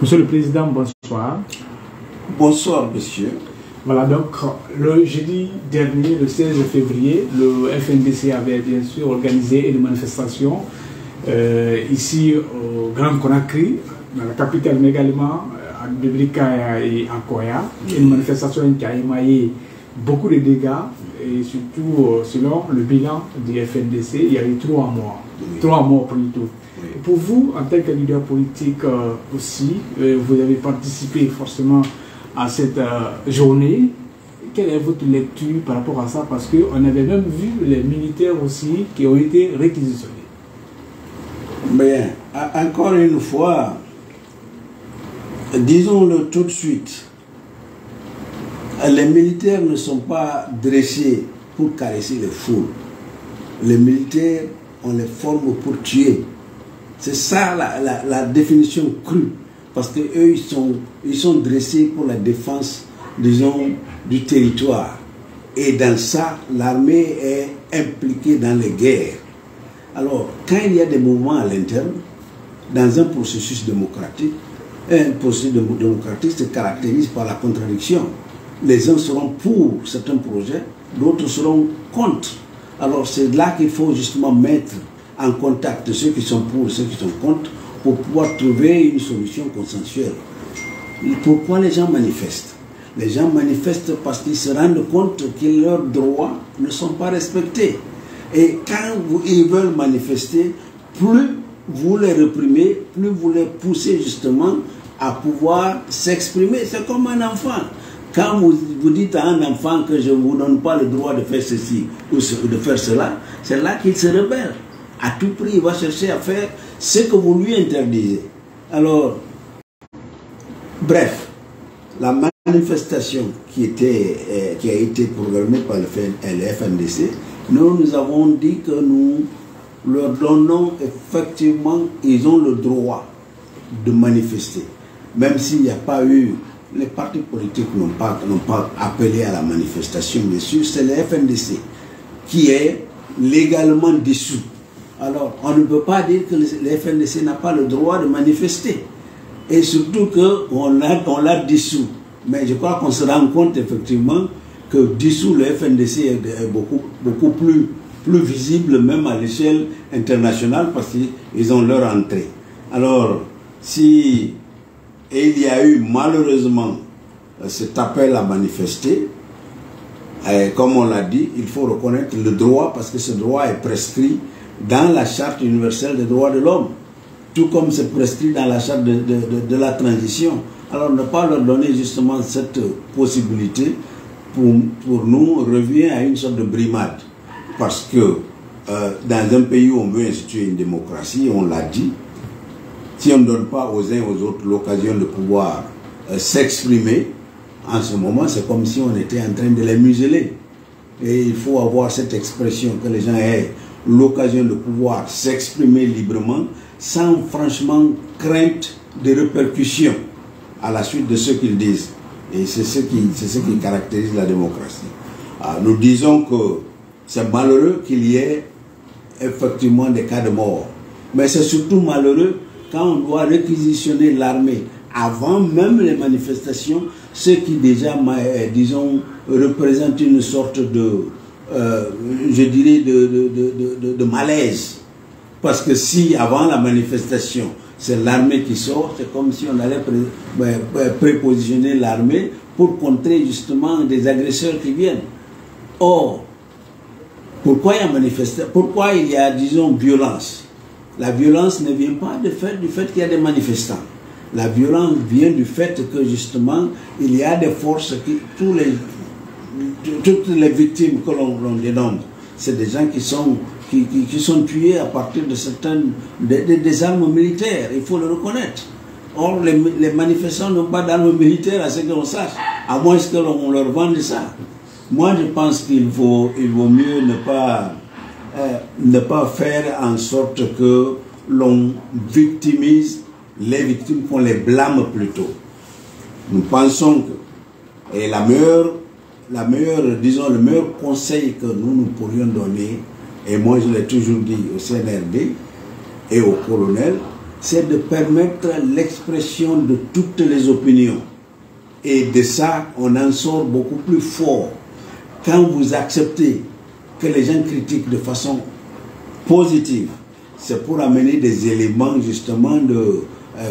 Monsieur le Président, bonsoir. Bonsoir, monsieur. Voilà, donc le jeudi dernier, le 16 février, le FNDC avait bien sûr organisé une manifestation ici au Grand Conakry, dans la capitale, mais également à Bebrikaya et à Koya. Une manifestation qui a émaillé beaucoup de dégâts et surtout selon le bilan du FNDC, il y a eu 3 morts. 3 morts plutôt. Pour vous, en tant que leader politique aussi, vous avez participé forcément à cette journée. Quelle est votre lecture par rapport à ça? Parce qu'on avait même vu les militaires aussi qui ont été réquisitionnés. Bien, encore une fois, disons-le tout de suite, les militaires ne sont pas dressés pour caresser les foules. Les militaires, on les forme pour tuer. C'est ça la définition crue. Parce qu'eux, ils sont dressés pour la défense, disons, du territoire. Et dans ça, l'armée est impliquée dans les guerres. Alors, quand il y a des mouvements à l'interne, dans un processus démocratique se caractérise par la contradiction. Les uns seront pour certains projets, d'autres seront contre. Alors, c'est là qu'il faut justement mettre en contact ceux qui sont pour et ceux qui sont contre pour pouvoir trouver une solution consensuelle. Pourquoi les gens manifestent? Les gens manifestent parce qu'ils se rendent compte que leurs droits ne sont pas respectés. Et quand ils veulent manifester, plus vous les réprimez, plus vous les poussez justement à pouvoir s'exprimer. C'est comme un enfant. Quand vous dites à un enfant que je ne vous donne pas le droit de faire ceci ou de faire cela, c'est là qu'il se rebelle. À tout prix, il va chercher à faire ce que vous lui interdisez. Alors, bref, la manifestation qui a été programmée par le FNDC, nous avons dit que nous leur donnons effectivement, ils ont le droit de manifester. Même s'il n'y a pas eu, les partis politiques n'ont pas appelé à la manifestation, bien sûr, c'est le FNDC qui est légalement dissous. Alors, on ne peut pas dire que le FNDC n'a pas le droit de manifester. Et surtout qu'on l'a dissous. Mais je crois qu'on se rend compte effectivement que dissous le FNDC est beaucoup plus visible même à l'échelle internationale parce qu'ils ont leur entrée. Alors, si il y a eu malheureusement cet appel à manifester, comme on l'a dit, il faut reconnaître le droit parce que ce droit est prescrit dans la Charte universelle des droits de l'homme, tout comme c'est prescrit dans la Charte de la transition. Alors ne pas leur donner justement cette possibilité, pour nous, revient à une sorte de brimade. Parce que dans un pays où on veut instituer une démocratie, on l'a dit, si on ne donne pas aux uns et aux autres l'occasion de pouvoir s'exprimer, en ce moment, c'est comme si on était en train de les museler. Et il faut avoir cette expression, que les gens aient l'occasion de pouvoir s'exprimer librement sans franchement crainte de répercussions à la suite de ce qu'ils disent. Et c'est ce qui caractérise la démocratie. Alors, nous disons que c'est malheureux qu'il y ait effectivement des cas de mort. Mais c'est surtout malheureux quand on doit réquisitionner l'armée avant même les manifestations, ce qui déjà, disons, représente une sorte de je dirais de malaise. Parce que si avant la manifestation, c'est l'armée qui sort, c'est comme si on allait prépositionner l'armée pour contrer justement des agresseurs qui viennent. Or, pourquoi il y a, disons, violence? La violence ne vient pas du fait qu'il y a des manifestants. La violence vient du fait que justement, il y a des forces toutes les victimes que l'on dénombre, c'est des gens qui sont tués à partir de certaines des armes militaires, il faut le reconnaître. Or, les manifestants n'ont pas d'armes militaires à ce qu'on sache, à moins que l'on leur vende ça. Moi, je pense qu'il vaut mieux ne pas faire en sorte que l'on victimise les victimes, qu'on les blâme plutôt. Nous pensons que le meilleur conseil que nous pourrions donner, et moi je l'ai toujours dit au CNRD et au colonel, c'est de permettre l'expression de toutes les opinions. Et de ça, on en sort beaucoup plus fort. Quand vous acceptez que les gens critiquent de façon positive, c'est pour amener des éléments justement de,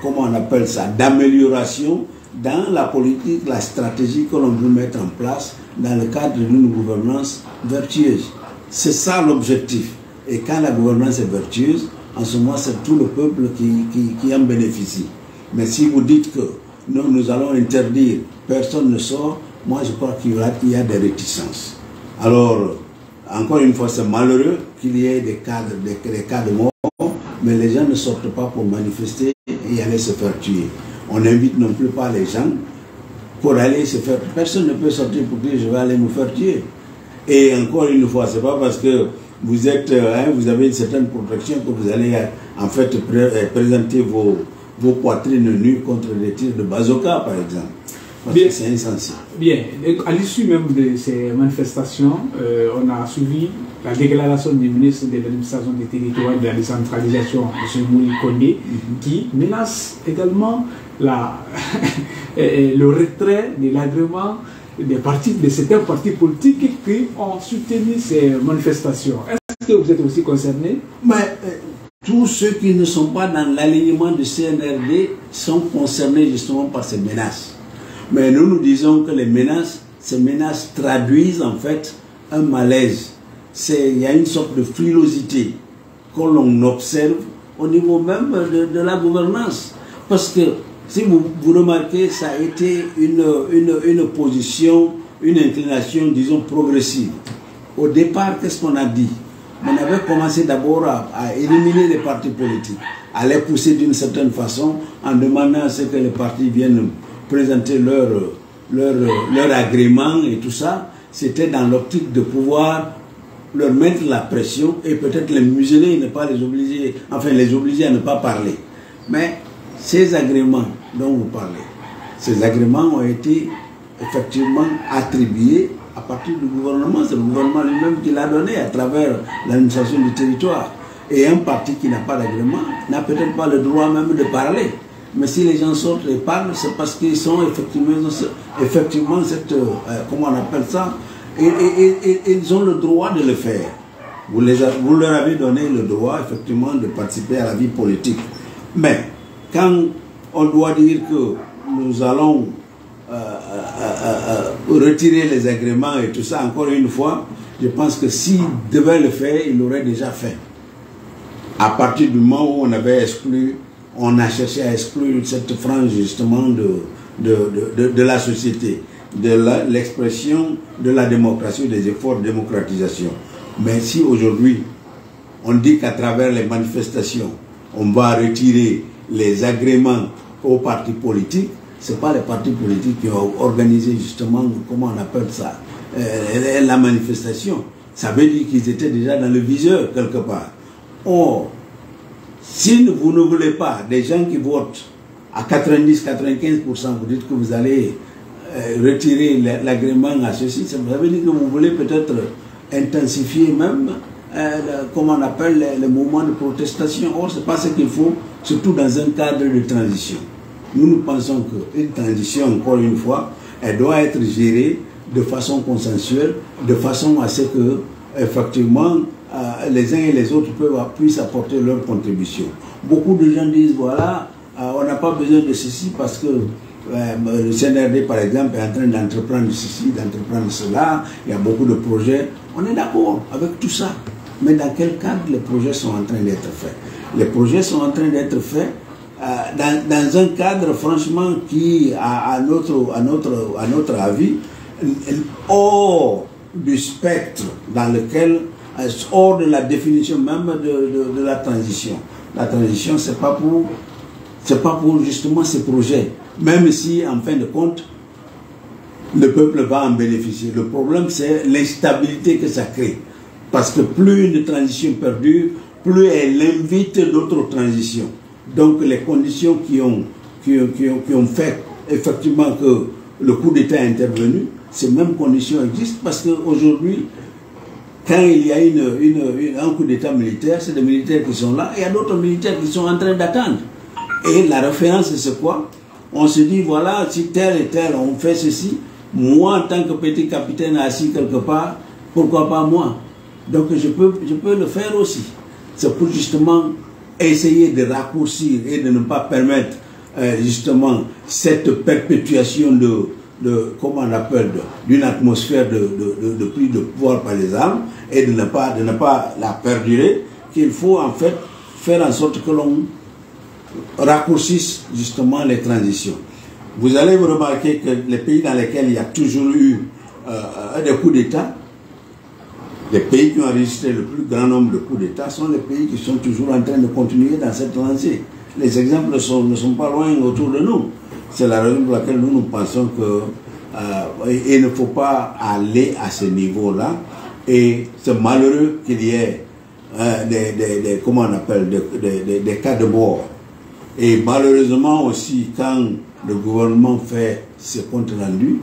comment on appelle ça, d'amélioration dans la politique, la stratégie que l'on veut mettre en place dans le cadre d'une gouvernance vertueuse. C'est ça l'objectif. Et quand la gouvernance est vertueuse, en ce moment, c'est tout le peuple qui en bénéficie. Mais si vous dites que nous allons interdire, personne ne sort, moi je crois qu'il y a des réticences. Alors, encore une fois, c'est malheureux qu'il y ait des cas de mort, mais les gens ne sortent pas pour manifester et aller se faire tuer. On n'invite non plus pas les gens pour aller se faire... Personne ne peut sortir pour dire je vais aller me faire tuer. Et encore une fois, c'est pas parce que vous êtes, vous avez une certaine protection que vous allez en fait présenter vos poitrines nues contre des tirs de bazooka, par exemple. Parce que c'est insensé. Bien, à l'issue même de ces manifestations, on a suivi la déclaration du ministre de l'administration des territoires et de la décentralisation, M. Mouni Kondé, qui menace également le retrait de l'agrément de certains partis politiques qui ont soutenu ces manifestations. Est-ce que vous êtes aussi concerné? Mais tous ceux qui ne sont pas dans l'alignement du CNRD sont concernés justement par ces menaces. Mais nous disons que ces menaces traduisent en fait un malaise. Il y a une sorte de frilosité que l'on observe au niveau même de la gouvernance. Parce que si vous remarquez, ça a été une position, une inclination, disons, progressive. Au départ, qu'est-ce qu'on a dit? On avait commencé d'abord à éliminer les partis politiques, à les pousser d'une certaine façon, en demandant à ce que les partis viennent présenter leur agrément et tout ça. C'était dans l'optique de pouvoir leur mettre la pression et peut-être les museler, ne pas les obliger, enfin les obliger à ne pas parler. Mais ces agréments dont vous parlez, ces agréments ont été effectivement attribués à partir du gouvernement. C'est le gouvernement lui-même qui l'a donné à travers l'administration du territoire. Et un parti qui n'a pas d'agrément n'a peut-être pas le droit même de parler. Mais si les gens sortent et parlent, c'est parce qu'ils sont effectivement cette, comment on appelle ça, et ils ont le droit de le faire. Vous leur avez donné le droit, effectivement, de participer à la vie politique. Mais, quand on doit dire que nous allons retirer les agréments et tout ça, encore une fois, je pense que s'ils devaient le faire, ils l'auraient déjà fait. À partir du moment où on avait exclu, on a cherché à exclure cette frange justement de la société, de l'expression de la démocratie, des efforts de démocratisation. Mais si aujourd'hui, on dit qu'à travers les manifestations, on va retirer les agréments aux partis politiques, ce n'est pas les partis politiques qui ont organisé justement, comment on appelle ça, la manifestation. Ça veut dire qu'ils étaient déjà dans le viseur quelque part. Or, si vous ne voulez pas des gens qui votent à 90-95%, vous dites que vous allez retirer l'agrément à ceci, ça veut dire que vous voulez peut-être intensifier même, comment on appelle, les mouvements de protestation. Or, ce n'est pas ce qu'il faut, surtout dans un cadre de transition. Nous pensons qu'une transition, encore une fois, elle doit être gérée de façon consensuelle, de façon à ce que, effectivement, les uns et les autres puissent apporter leur contribution. Beaucoup de gens disent, voilà, on n'a pas besoin de ceci parce que le CNRD, par exemple, est en train d'entreprendre ceci, d'entreprendre cela, il y a beaucoup de projets. On est d'accord avec tout ça. Mais dans quel cadre les projets sont en train d'être faits? Les projets sont en train d'être faits dans un cadre, franchement, qui, à notre avis, hors du spectre dans lequel, hors de la définition même de la transition. La transition, c'est pas pour justement ces projets. Même si, en fin de compte, le peuple va en bénéficier. Le problème, c'est l'instabilité que ça crée. Parce que plus une transition perdure, plus elle invite d'autres transitions. Donc les conditions qui ont fait effectivement que le coup d'État est intervenu, ces mêmes conditions existent parce qu'aujourd'hui, quand il y a un coup d'état militaire, c'est des militaires qui sont là, et il y a d'autres militaires qui sont en train d'attendre. Et la référence, c'est quoi? On se dit, voilà, si tel et tel, on fait ceci, moi, en tant que petit capitaine assis quelque part, pourquoi pas moi? Donc je peux le faire aussi. C'est pour justement essayer de raccourcir et de ne pas permettre justement cette perpétuation comment on appelle, d'une atmosphère de prise de pouvoir par les armes, et de ne pas la perdurer, qu'il faut en fait faire en sorte que l'on raccourcisse justement les transitions. Vous allez vous remarquer que les pays dans lesquels il y a toujours eu des coups d'État, les pays qui ont enregistré le plus grand nombre de coups d'État sont les pays qui sont toujours en train de continuer dans cette lancée. Les exemples ne sont pas loin autour de nous. C'est la raison pour laquelle nous pensons qu'il ne faut pas aller à ce niveau-là. Et c'est malheureux qu'il y ait comment on appelle, des cas de mort. Et malheureusement aussi, quand le gouvernement fait ses comptes rendus,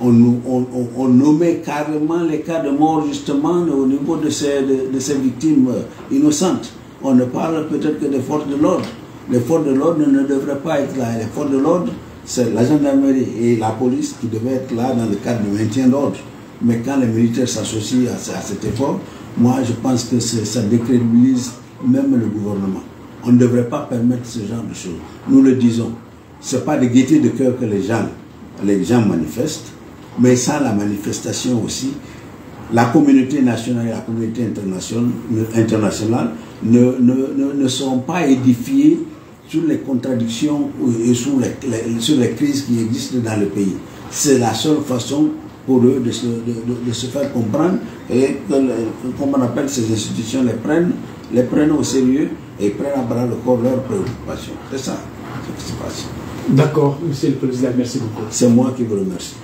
on nommait carrément les cas de mort justement au niveau de ces victimes innocentes. On ne parle peut-être que des forces de l'ordre. Les forces de l'ordre ne devraient pas être là. Les forces de l'ordre, c'est la gendarmerie et la police qui devaient être là dans le cadre du maintien d'ordre. Mais quand les militaires s'associent à cet effort, moi je pense que ça décrédibilise même le gouvernement. On ne devrait pas permettre ce genre de choses. Nous le disons. Ce n'est pas de gaieté de cœur que les gens manifestent, mais sans la manifestation aussi, la communauté nationale et la communauté internationale ne seront pas édifiées sur les contradictions et sur les crises qui existent dans le pays. C'est la seule façon pour eux de se faire comprendre, et que, comme on appelle, ces institutions les prennent au sérieux et prennent à bras le corps leurs préoccupations. C'est ça ce qui se passe. D'accord, Monsieur le Président, merci beaucoup. C'est moi qui vous remercie.